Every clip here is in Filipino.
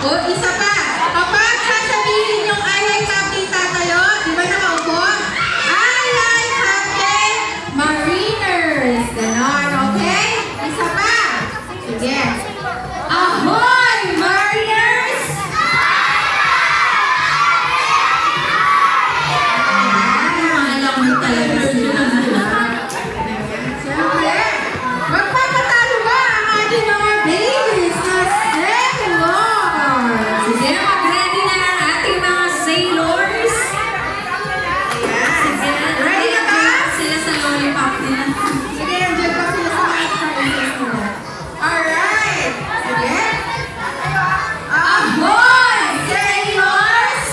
O, isa pa. Kapag sasabihin yung I like happy tatayo, di ba nakaupo? I like happy mariners. Ganon, okay? Isa pa. Sige. Ahoy, mariners! Alam mo talaga sila. Siyempre, magpapatalo ba ang ating mga babies na sailors? Sige, mag-ready na ang ating mga sailors. Sige, Ready na ba? sila sa lollipop nila. Sige, enjoy pa sila sa mga experiences nila. Alright! Sige. Ahoy, sailors!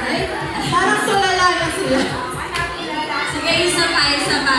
Ay, parang tulala na sila. Sige, isa pa, isa pa.